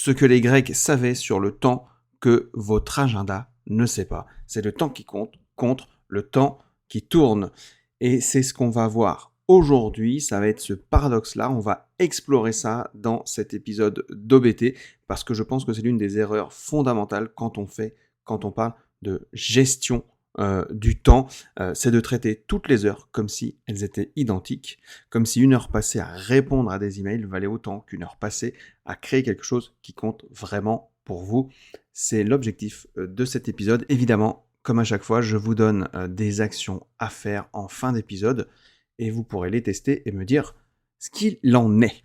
ce que les Grecs savaient sur le temps que votre agenda ne sait pas. C'est le temps qui compte contre le temps qui tourne. Et c'est ce qu'on va voir aujourd'hui, ça va être ce paradoxe-là. On va explorer ça dans cet épisode d'OBT parce que je pense que c'est l'une des erreurs fondamentales quand on parle de gestion du temps, c'est de traiter toutes les heures comme si elles étaient identiques, comme si une heure passée à répondre à des emails valait autant qu'une heure passée à créer quelque chose qui compte vraiment pour vous. C'est l'objectif de cet épisode. Évidemment, comme à chaque fois, je vous donne des actions à faire en fin d'épisode et vous pourrez les tester et me dire ce qu'il en est.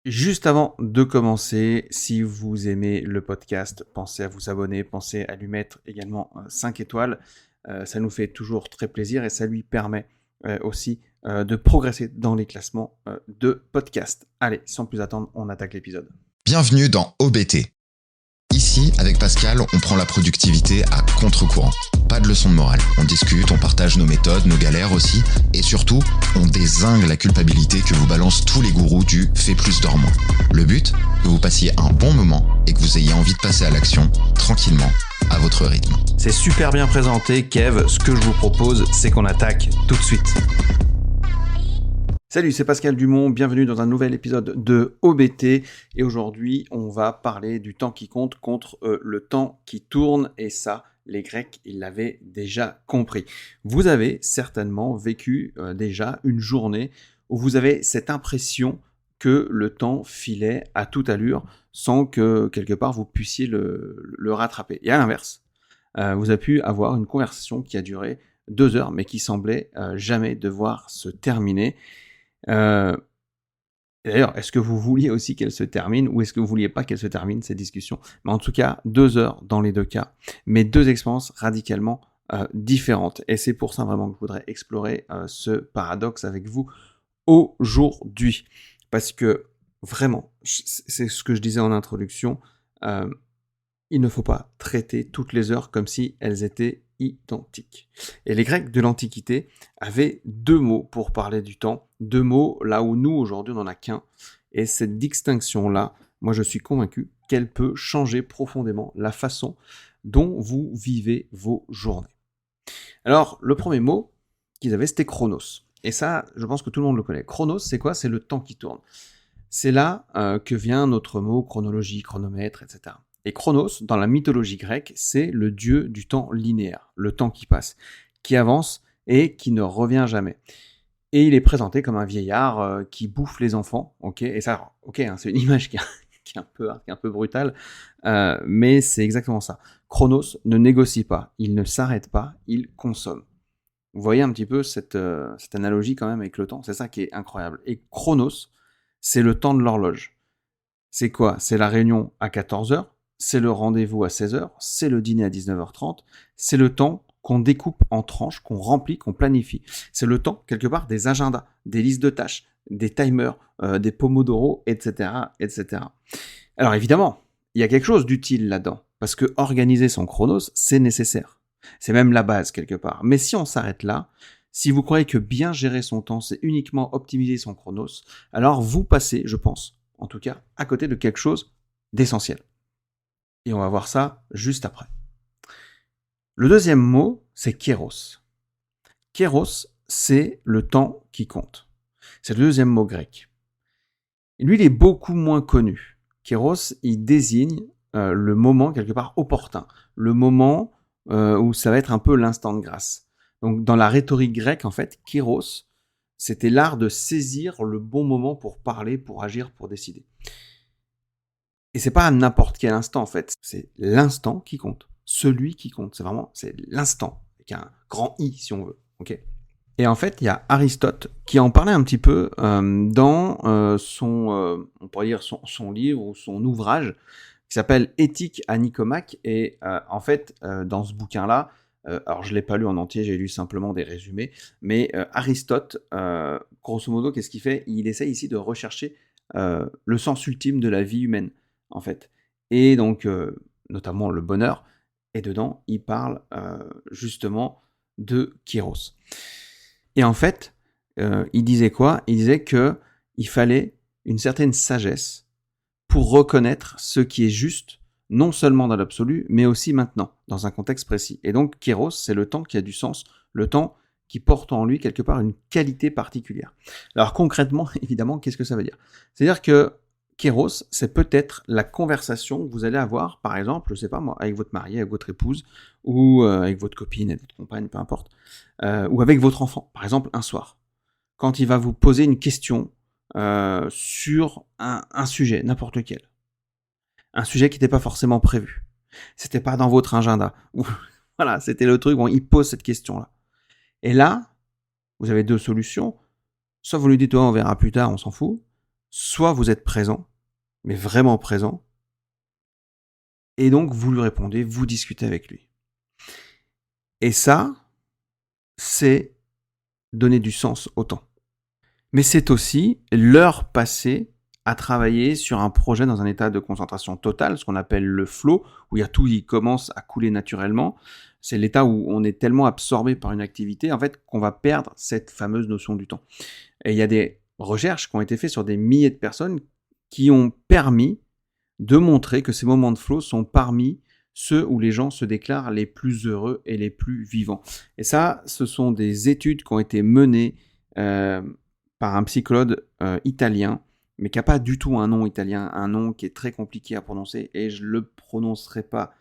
Juste avant de commencer, si vous aimez le podcast, pensez à vous abonner, pensez à lui mettre également 5 étoiles. Ça nous fait toujours très plaisir et ça lui permet aussi de progresser dans les classements de podcast. Allez, sans plus attendre, on attaque l'épisode. Bienvenue dans OBT. Ici, avec Pascal, on prend la productivité à contre-courant. Pas de leçon de morale. On discute, on partage nos méthodes, nos galères aussi. Et surtout, on dézingue la culpabilité que vous balancent tous les gourous du « fais plus, dors moins ». Le but, que vous passiez un bon moment et que vous ayez envie de passer à l'action, tranquillement, à votre rythme. C'est super bien présenté, Kev. Ce que je vous propose, c'est qu'on attaque tout de suite. Salut, c'est Pascal Dumont, bienvenue dans un nouvel épisode de OBT et aujourd'hui on va parler du temps qui compte contre le temps qui tourne et ça, les Grecs, ils l'avaient déjà compris. Vous avez certainement vécu déjà une journée où vous avez cette impression que le temps filait à toute allure sans que quelque part vous puissiez le rattraper. Et à l'inverse, vous avez pu avoir une conversation qui a duré 2 heures mais qui semblait jamais devoir se terminer. D'ailleurs, est-ce que vous vouliez aussi qu'elle se termine ou est-ce que vous vouliez pas qu'elle se termine cette discussion? Mais en tout cas, 2 heures dans les deux cas, mais 2 expériences radicalement différentes. Et c'est pour ça vraiment que je voudrais explorer ce paradoxe avec vous aujourd'hui. Parce que vraiment, c'est ce que je disais en introduction, il ne faut pas traiter toutes les heures comme si elles étaient identiques. Et les Grecs de l'Antiquité avaient 2 mots pour parler du temps, 2 mots là où nous, aujourd'hui, on n'en a qu'un. Et cette distinction-là, moi, je suis convaincu qu'elle peut changer profondément la façon dont vous vivez vos journées. Alors, le premier mot qu'ils avaient, c'était chronos. Et ça, je pense que tout le monde le connaît. Chronos, c'est quoi? C'est le temps qui tourne. C'est là que vient notre mot chronologie, chronomètre, etc. Et Chronos, dans la mythologie grecque, c'est le dieu du temps linéaire, le temps qui passe, qui avance et qui ne revient jamais. Et il est présenté comme un vieillard qui bouffe les enfants, ok. Et ça, ok, hein, c'est une image qui est un peu brutale, mais c'est exactement ça. Chronos ne négocie pas, il ne s'arrête pas, il consomme. Vous voyez un petit peu cette analogie quand même avec le temps, c'est ça qui est incroyable. Et Chronos, c'est le temps de l'horloge. C'est quoi? C'est la réunion à 14h, c'est le rendez-vous à 16h, c'est le dîner à 19h30, c'est le temps qu'on découpe en tranches, qu'on remplit, qu'on planifie. C'est le temps, quelque part, des agendas, des listes de tâches, des timers, des pomodoro, etc., etc. Alors évidemment, il y a quelque chose d'utile là-dedans, parce que organiser son chronos, c'est nécessaire. C'est même la base, quelque part. Mais si on s'arrête là, si vous croyez que bien gérer son temps, c'est uniquement optimiser son chronos, alors vous passez, je pense, en tout cas, à côté de quelque chose d'essentiel. Et on va voir ça juste après. Le deuxième mot, c'est kéros. Kéros, c'est le temps qui compte. C'est le deuxième mot grec. Et lui, il est beaucoup moins connu. Kéros, il désigne le moment quelque part opportun, le moment où ça va être un peu l'instant de grâce. Donc dans la rhétorique grecque, en fait, kéros, c'était l'art de saisir le bon moment pour parler, pour agir, pour décider. Et c'est pas à n'importe quel instant, en fait. C'est l'instant qui compte. Celui qui compte. C'est l'instant. Avec un grand I, si on veut. Ok. Et en fait, il y a Aristote qui en parlait un petit peu dans on pourrait dire son livre ou son ouvrage qui s'appelle Éthique à Nicomaque. Et en fait, dans ce bouquin-là, alors je l'ai pas lu en entier, j'ai lu simplement des résumés, mais Aristote, grosso modo, qu'est-ce qu'il fait? Il essaye ici de rechercher le sens ultime de la vie humaine, en fait. Et donc, notamment le bonheur. Et dedans, il parle justement de Kéros. Et en fait, il disait quoi? Il disait qu'il fallait une certaine sagesse pour reconnaître ce qui est juste, non seulement dans l'absolu, mais aussi maintenant, dans un contexte précis. Et donc, Kairos, c'est le temps qui a du sens, le temps qui porte en lui quelque part une qualité particulière. Alors concrètement, évidemment, qu'est-ce que ça veut dire? C'est-à-dire que Kairos, c'est peut-être la conversation que vous allez avoir, par exemple, je sais pas moi, avec votre mari, avec votre épouse, ou avec votre copine, avec votre compagne, peu importe, ou avec votre enfant, par exemple, un soir. Quand il va vous poser une question sur un sujet, n'importe lequel. Un sujet qui n'était pas forcément prévu. C'était pas dans votre agenda. Ou, voilà, c'était le truc où il pose cette question-là. Et là, vous avez deux solutions. Soit vous lui dites, oh, on verra plus tard, on s'en fout. Soit vous êtes présent, mais vraiment présent. Et donc, vous lui répondez, vous discutez avec lui. Et ça, c'est donner du sens au temps. Mais c'est aussi l'heure passée à travailler sur un projet dans un état de concentration totale, ce qu'on appelle le flow, où il y a tout qui commence à couler naturellement. C'est l'état où on est tellement absorbé par une activité, en fait, qu'on va perdre cette fameuse notion du temps. Et il y a des recherches qui ont été faites sur des milliers de personnes qui ont permis de montrer que ces moments de flow sont parmi ceux où les gens se déclarent les plus heureux et les plus vivants. Et ça, ce sont des études qui ont été menées par un psychologue italien, mais qui n'a pas du tout un nom italien, un nom qui est très compliqué à prononcer, et je ne le prononcerai pas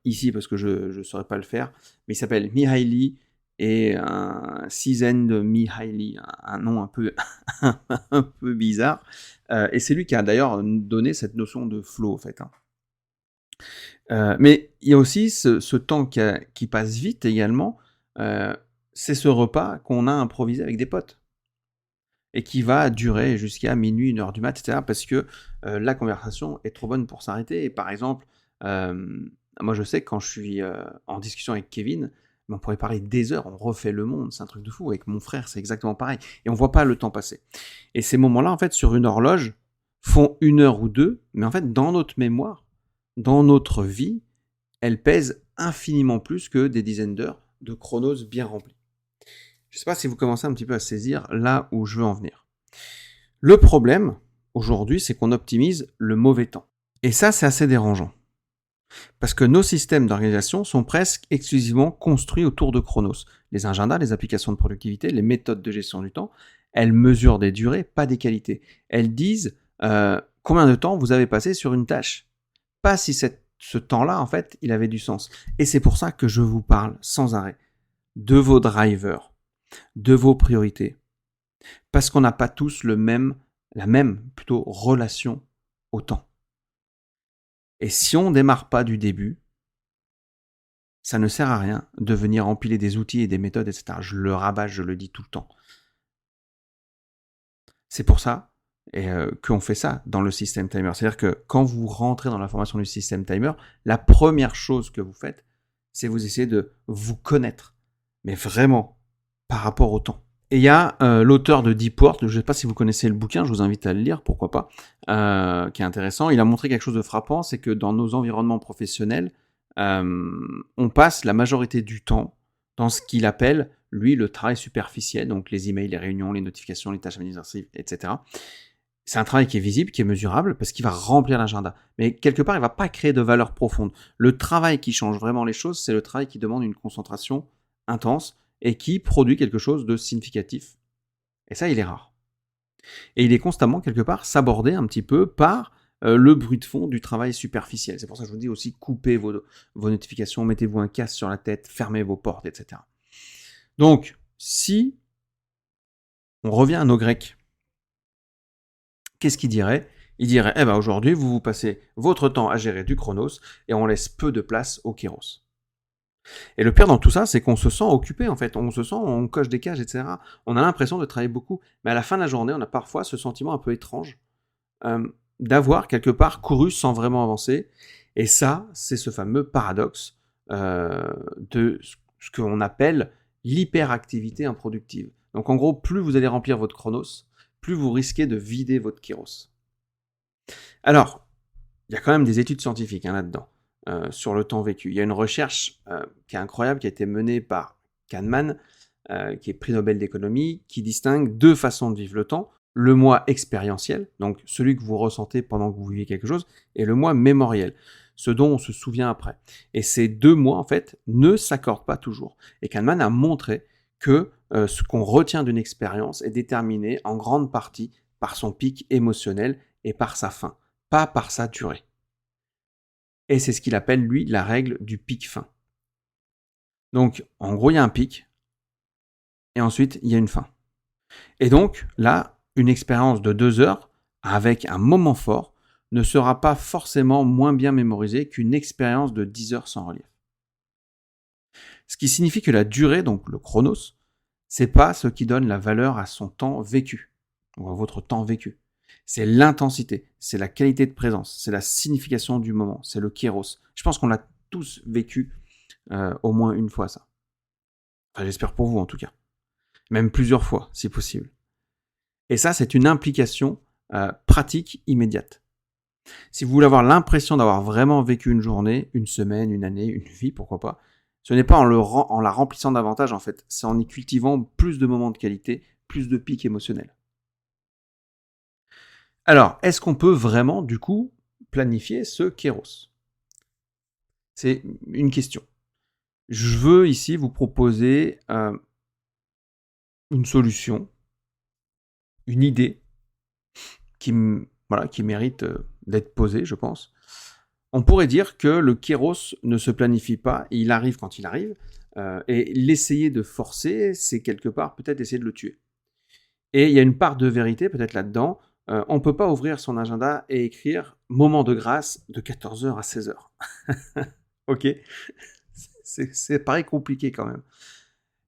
ici parce que je ne saurais pas le faire, mais il s'appelle Mihaly, et un Csikszentmihalyi, un nom un peu, un peu bizarre, et c'est lui qui a d'ailleurs donné cette notion de flow, en fait. Mais il y a aussi ce temps qui passe vite également, c'est ce repas qu'on a improvisé avec des potes, et qui va durer jusqu'à minuit, 1h du mat, etc. Parce que la conversation est trop bonne pour s'arrêter. Et par exemple, moi je sais que quand je suis en discussion avec Kevin, on pourrait parler des heures, on refait le monde, c'est un truc de fou. Avec mon frère, c'est exactement pareil. Et on voit pas le temps passer. Et ces moments-là, en fait, sur une horloge, font 1 heure ou 2, mais en fait, dans notre mémoire, dans notre vie, elles pèsent infiniment plus que des dizaines d'heures de chronos bien remplis. Je ne sais pas si vous commencez un petit peu à saisir là où je veux en venir. Le problème, aujourd'hui, c'est qu'on optimise le mauvais temps. Et ça, c'est assez dérangeant. Parce que nos systèmes d'organisation sont presque exclusivement construits autour de chronos. Les agendas, les applications de productivité, les méthodes de gestion du temps, elles mesurent des durées, pas des qualités. Elles disent combien de temps vous avez passé sur une tâche. Pas si ce temps-là, en fait, il avait du sens. Et c'est pour ça que je vous parle sans arrêt de vos drivers, de vos priorités. Parce qu'on n'a pas tous la même relation au temps. Et si on ne démarre pas du début, ça ne sert à rien de venir empiler des outils et des méthodes, etc. Je le rabâche, je le dis tout le temps. C'est pour ça qu'on fait ça dans le System Timer. C'est-à-dire que quand vous rentrez dans la formation du System Timer, la première chose que vous faites, c'est vous essayer de vous connaître, mais vraiment par rapport au temps. Et il y a l'auteur de Deepwork, je ne sais pas si vous connaissez le bouquin, je vous invite à le lire, pourquoi pas, qui est intéressant. Il a montré quelque chose de frappant, c'est que dans nos environnements professionnels, on passe la majorité du temps dans ce qu'il appelle, lui, le travail superficiel, donc les emails, les réunions, les notifications, les tâches administratives, etc. C'est un travail qui est visible, qui est mesurable, parce qu'il va remplir l'agenda. Mais quelque part, il ne va pas créer de valeur profonde. Le travail qui change vraiment les choses, c'est le travail qui demande une concentration intense, et qui produit quelque chose de significatif. Et ça, il est rare. Et il est constamment, quelque part, sabordé un petit peu par le bruit de fond du travail superficiel. C'est pour ça que je vous dis aussi, coupez vos notifications, mettez-vous un casque sur la tête, fermez vos portes, etc. Donc, si on revient à nos Grecs, qu'est-ce qu'ils diraient ? Ils diraient, aujourd'hui, vous passez votre temps à gérer du chronos et on laisse peu de place au kairos. Et le pire dans tout ça, c'est qu'on se sent occupé, en fait. On coche des cases, etc. On a l'impression de travailler beaucoup. Mais à la fin de la journée, on a parfois ce sentiment un peu étrange d'avoir quelque part couru sans vraiment avancer. Et ça, c'est ce fameux paradoxe de ce qu'on appelle l'hyperactivité improductive. Donc en gros, plus vous allez remplir votre chronos, plus vous risquez de vider votre kairos. Alors, il y a quand même des études scientifiques là-dedans. Sur le temps vécu. Il y a une recherche qui est incroyable, qui a été menée par Kahneman, qui est prix Nobel d'économie, qui distingue deux façons de vivre le temps. le moi expérientiel, donc celui que vous ressentez pendant que vous vivez quelque chose, et le moi mémoriel, ce dont on se souvient après. Et ces deux moi, en fait, ne s'accordent pas toujours. Et Kahneman a montré que ce qu'on retient d'une expérience est déterminé en grande partie par son pic émotionnel et par sa fin, pas par sa durée. Et c'est ce qu'il appelle, lui, la règle du pic-fin. Donc, en gros, il y a un pic, et ensuite, il y a une fin. Et donc, là, une expérience de 2 heures, avec un moment fort, ne sera pas forcément moins bien mémorisée qu'une expérience de 10 heures sans relief. Ce qui signifie que la durée, donc le chronos, c'est pas ce qui donne la valeur à son temps vécu, ou à votre temps vécu. C'est l'intensité, c'est la qualité de présence, c'est la signification du moment, c'est le kéros. Je pense qu'on l'a tous vécu au moins une fois, ça. Enfin, j'espère pour vous, en tout cas. Même plusieurs fois, si possible. Et ça, c'est une implication pratique immédiate. Si vous voulez avoir l'impression d'avoir vraiment vécu une journée, une semaine, une année, une vie, pourquoi pas, ce n'est pas en la remplissant davantage, en fait. C'est en y cultivant plus de moments de qualité, plus de pics émotionnels. Alors, est-ce qu'on peut vraiment, du coup, planifier ce kéros ? C'est une question. Je veux ici vous proposer une solution, une idée qui mérite d'être posée, je pense. On pourrait dire que le kéros ne se planifie pas, il arrive quand il arrive, et l'essayer de forcer, c'est quelque part peut-être essayer de le tuer. Et il y a une part de vérité peut-être là-dedans. On ne peut pas ouvrir son agenda et écrire « moment de grâce de 14h à 16h ». Ok, c'est pareil compliqué quand même.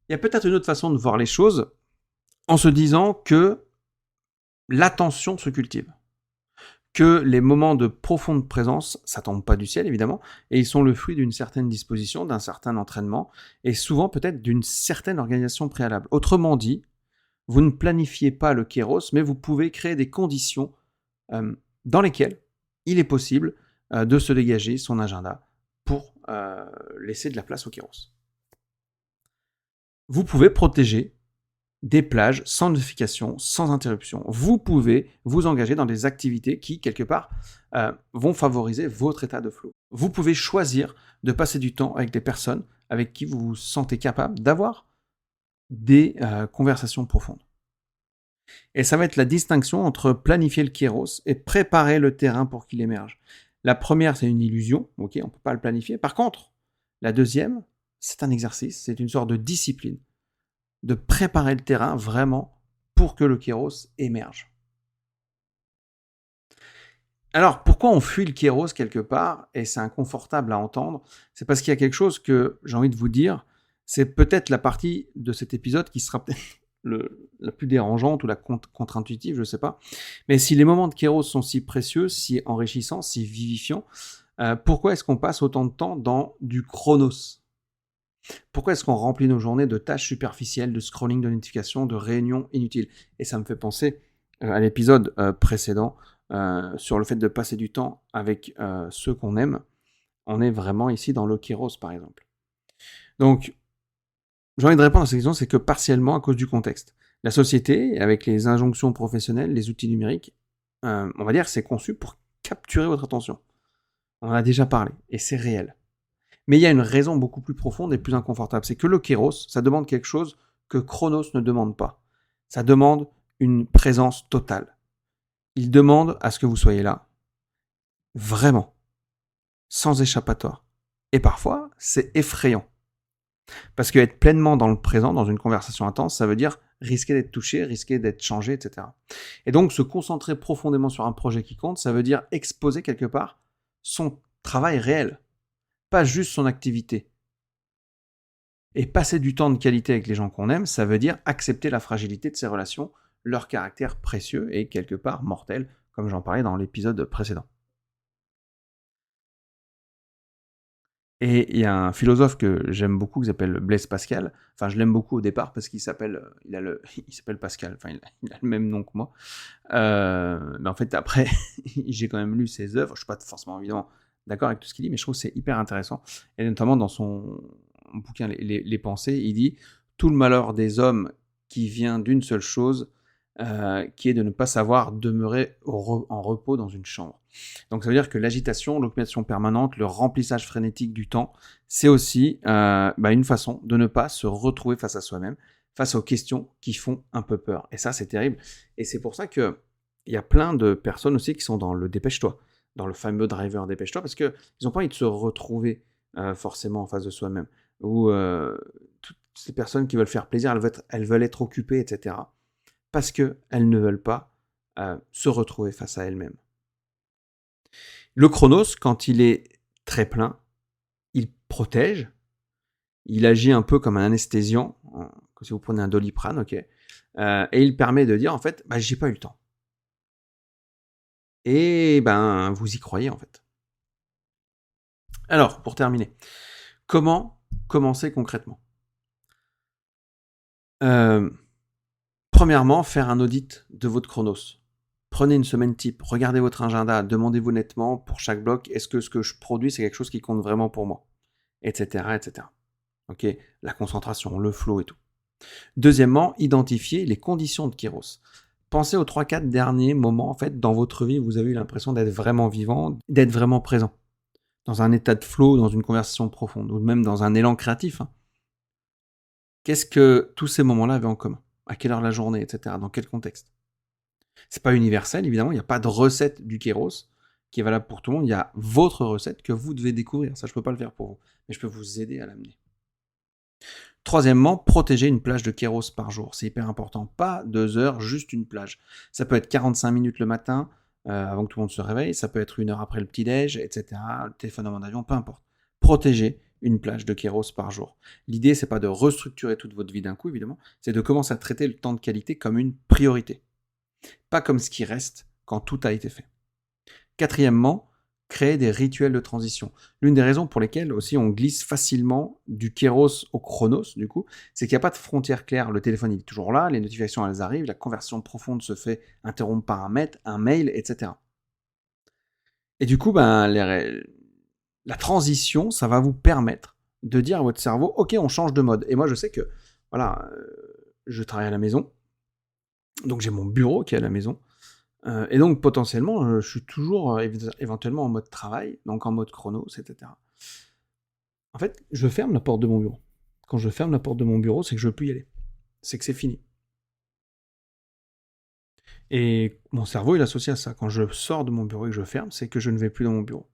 Il y a peut-être une autre façon de voir les choses en se disant que l'attention se cultive. Que les moments de profonde présence, ça tombe pas du ciel évidemment, et ils sont le fruit d'une certaine disposition, d'un certain entraînement, et souvent peut-être d'une certaine organisation préalable. Autrement dit, vous ne planifiez pas le kéros, mais vous pouvez créer des conditions dans lesquelles il est possible de se dégager son agenda pour laisser de la place au kéros. Vous pouvez protéger des plages sans notification, sans interruption. Vous pouvez vous engager dans des activités qui, quelque part, vont favoriser votre état de flow. Vous pouvez choisir de passer du temps avec des personnes avec qui vous vous sentez capable d'avoir des conversations profondes. Et ça va être la distinction entre planifier le kéros et préparer le terrain pour qu'il émerge. La première, c'est une illusion, ok, on ne peut pas le planifier. Par contre, la deuxième, c'est un exercice, c'est une sorte de discipline, de préparer le terrain vraiment pour que le kéros émerge. Alors, pourquoi on fuit le kéros quelque part, et c'est inconfortable à entendre, c'est parce qu'il y a quelque chose que j'ai envie de vous dire, c'est peut-être la partie de cet épisode qui sera peut-être la plus dérangeante ou la contre-intuitive, je ne sais pas. Mais si les moments de kéros sont si précieux, si enrichissants, si vivifiants, pourquoi est-ce qu'on passe autant de temps dans du chronos ? Pourquoi est-ce qu'on remplit nos journées de tâches superficielles, de scrolling, de notifications, de réunions inutiles ? Et ça me fait penser à l'épisode précédent sur le fait de passer du temps avec ceux qu'on aime. On est vraiment ici dans le kéros, par exemple. Donc, j'ai envie de répondre à cette question, c'est que partiellement à cause du contexte. La société, avec les injonctions professionnelles, les outils numériques, on va dire, c'est conçu pour capturer votre attention. On en a déjà parlé, et c'est réel. Mais il y a une raison beaucoup plus profonde et plus inconfortable. C'est que le kéros, ça demande quelque chose que Chronos ne demande pas. Ça demande une présence totale. Il demande à ce que vous soyez là, vraiment, sans échappatoire. Et parfois, c'est effrayant. Parce qu'être pleinement dans le présent, dans une conversation intense, ça veut dire risquer d'être touché, risquer d'être changé, etc. Et donc, se concentrer profondément sur un projet qui compte, ça veut dire exposer quelque part son travail réel, pas juste son activité. Et passer du temps de qualité avec les gens qu'on aime, ça veut dire accepter la fragilité de ces relations, leur caractère précieux et quelque part mortel, comme j'en parlais dans l'épisode précédent. Et il y a un philosophe que j'aime beaucoup qui s'appelle Blaise Pascal. Enfin, je l'aime beaucoup au départ parce qu'il s'appelle Pascal. Enfin, il a le même nom que moi. Mais en fait, après, j'ai quand même lu ses œuvres. Je suis pas forcément évidemment d'accord avec tout ce qu'il dit, mais je trouve que c'est hyper intéressant. Et notamment dans son bouquin Les Pensées, il dit « Tout le malheur des hommes qui vient d'une seule chose qui est de ne pas savoir demeurer en repos dans une chambre. Donc ça veut dire que l'agitation, l'occupation permanente, le remplissage frénétique du temps, c'est aussi une façon de ne pas se retrouver face à soi-même, face aux questions qui font un peu peur. Et ça, c'est terrible. Et c'est pour ça que il y a plein de personnes aussi qui sont dans le dépêche-toi, dans le fameux driver dépêche-toi, parce qu'ils n'ont pas envie de se retrouver forcément en face de soi-même. Ou toutes ces personnes qui veulent faire plaisir, elles veulent être occupées, etc. Parce qu'elles ne veulent pas se retrouver face à elles-mêmes. Le chronos, quand il est très plein, il protège, il agit un peu comme un anesthésiant, comme si vous prenez un Doliprane, ok, et il permet de dire, en fait, j'ai pas eu le temps. Et vous y croyez, en fait. Alors, pour terminer, comment commencer concrètement ? Premièrement, faire un audit de votre chronos. Prenez une semaine type, regardez votre agenda, demandez-vous nettement pour chaque bloc, est-ce que ce que je produis, c'est quelque chose qui compte vraiment pour moi, etc., etc. Ok, la concentration, le flow et tout. Deuxièmement, identifiez les conditions de Kairos. Pensez aux 3-4 derniers moments, en fait, dans votre vie où vous avez eu l'impression d'être vraiment vivant, d'être vraiment présent, dans un état de flow, dans une conversation profonde, ou même dans un élan créatif. Qu'est-ce que tous ces moments-là avaient en commun ? À quelle heure de la journée, etc. Dans quel contexte ? C'est pas universel, évidemment, il n'y a pas de recette du Kairos qui est valable pour tout le monde, il y a votre recette que vous devez découvrir. Ça, je peux pas le faire pour vous, mais je peux vous aider à l'amener. Troisièmement, protéger une plage de Kairos par jour. C'est hyper important. Pas 2 heures, juste une plage. Ça peut être 45 minutes le matin, avant que tout le monde se réveille. Ça peut être 1 heure après le petit-déj, etc. Le téléphone en mode avion, peu importe. Protégez une plage de Kairos par jour. L'idée, c'est pas de restructurer toute votre vie d'un coup, évidemment. C'est de commencer à traiter le temps de qualité comme une priorité. Pas comme ce qui reste quand tout a été fait. Quatrièmement, créer des rituels de transition. L'une des raisons pour lesquelles aussi on glisse facilement du Kairos au Chronos, du coup, c'est qu'il n'y a pas de frontière claire. Le téléphone, il est toujours là, les notifications, elles arrivent, la conversion profonde se fait interrompre par un mail, etc. Et du coup, la transition, ça va vous permettre de dire à votre cerveau, ok, on change de mode. Et moi, je sais que, voilà, je travaille à la maison, donc j'ai mon bureau qui est à la maison, et donc potentiellement, je suis toujours éventuellement en mode travail, donc en mode chronos, etc. En fait, je ferme la porte de mon bureau. Quand je ferme la porte de mon bureau, c'est que je ne peux plus y aller. C'est que c'est fini. Et mon cerveau, il associe à ça. Quand je sors de mon bureau et que je ferme, c'est que je ne vais plus dans mon bureau.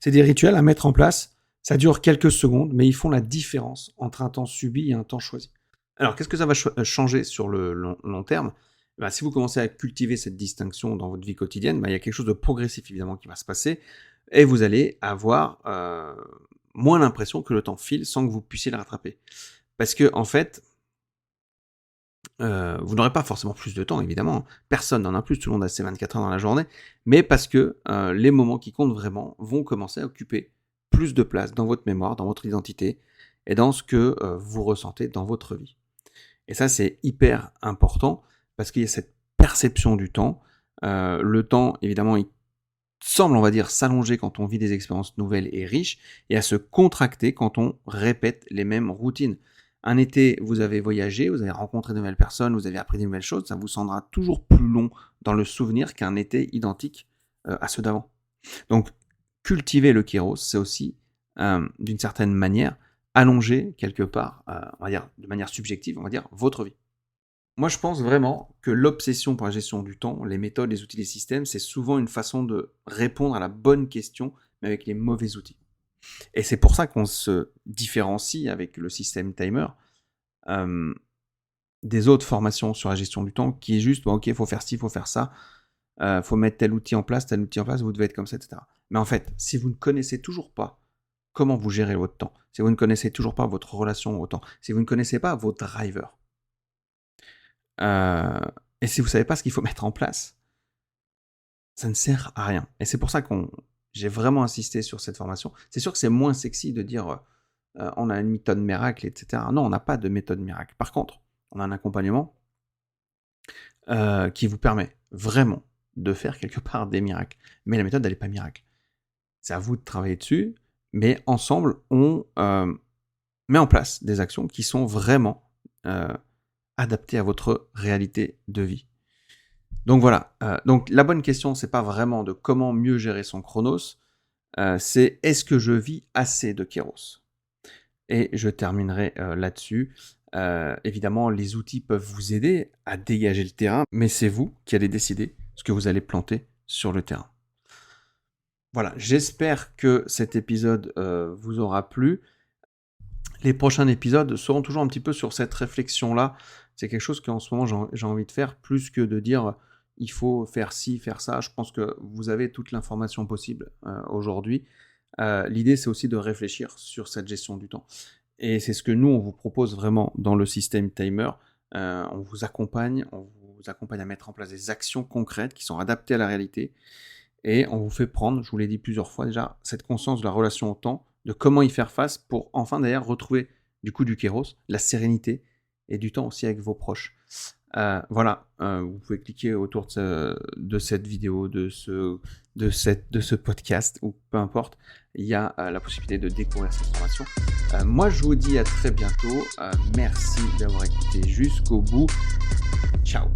C'est des rituels à mettre en place. Ça dure quelques secondes, mais ils font la différence entre un temps subi et un temps choisi. Alors, qu'est-ce que ça va changer sur le long terme ? Si vous commencez à cultiver cette distinction dans votre vie quotidienne, il y a quelque chose de progressif évidemment qui va se passer et vous allez avoir moins l'impression que le temps file sans que vous puissiez le rattraper. Parce que en fait, vous n'aurez pas forcément plus de temps, évidemment. Personne n'en a plus, tout le monde a ses 24 heures dans la journée, mais parce que les moments qui comptent vraiment vont commencer à occuper plus de place dans votre mémoire, dans votre identité et dans ce que vous ressentez dans votre vie. Et ça, c'est hyper important parce qu'il y a cette perception du temps. Le temps, évidemment, il semble, on va dire, s'allonger quand on vit des expériences nouvelles et riches, et à se contracter quand on répète les mêmes routines. Un été, vous avez voyagé, vous avez rencontré de nouvelles personnes, vous avez appris de nouvelles choses, ça vous semblera toujours plus long dans le souvenir qu'un été identique à ceux d'avant. Donc, cultiver le Kairos, c'est aussi, d'une certaine manière, allonger quelque part, on va dire, de manière subjective, on va dire, votre vie. Moi, je pense vraiment que l'obsession pour la gestion du temps, les méthodes, les outils, les systèmes, c'est souvent une façon de répondre à la bonne question, mais avec les mauvais outils. Et c'est pour ça qu'on se différencie avec le système timer des autres formations sur la gestion du temps, qui est juste, ok, il faut faire ci, il faut faire ça, faut mettre tel outil en place, vous devez être comme ça, etc. Mais en fait, si vous ne connaissez toujours pas comment vous gérez votre temps, si vous ne connaissez toujours pas votre relation au temps, si vous ne connaissez pas vos drivers, et si vous ne savez pas ce qu'il faut mettre en place, ça ne sert à rien. Et c'est pour ça que j'ai vraiment insisté sur cette formation. C'est sûr que c'est moins sexy de dire on a une méthode miracle, etc. Non, on n'a pas de méthode miracle. Par contre, on a un accompagnement qui vous permet vraiment de faire quelque part des miracles. Mais la méthode, elle n'est pas miracle. C'est à vous de travailler dessus, mais ensemble, on met en place des actions qui sont vraiment adaptées à votre réalité de vie. Donc voilà, donc la bonne question, c'est pas vraiment de comment mieux gérer son chronos, c'est est-ce que je vis assez de Kéros? Et je terminerai là-dessus. Évidemment, les outils peuvent vous aider à dégager le terrain, mais c'est vous qui allez décider ce que vous allez planter sur le terrain. Voilà, j'espère que cet épisode vous aura plu. Les prochains épisodes seront toujours un petit peu sur cette réflexion-là. C'est quelque chose qu'en ce moment j'ai envie de faire, plus que de dire il faut faire ci, faire ça. Je pense que vous avez toute l'information possible aujourd'hui. L'idée, c'est aussi de réfléchir sur cette gestion du temps. Et c'est ce que nous, on vous propose vraiment dans le système Timer. On vous accompagne à mettre en place des actions concrètes qui sont adaptées à la réalité. Et on vous fait prendre, je vous l'ai dit plusieurs fois déjà, cette conscience de la relation au temps, de comment y faire face pour enfin d'ailleurs retrouver du coup du kéros, la sérénité et du temps aussi avec vos proches. Voilà, vous pouvez cliquer autour de cette vidéo, de ce podcast, ou peu importe, il y a la possibilité de découvrir cette formation. Moi, je vous dis à très bientôt. Merci d'avoir écouté jusqu'au bout. Ciao.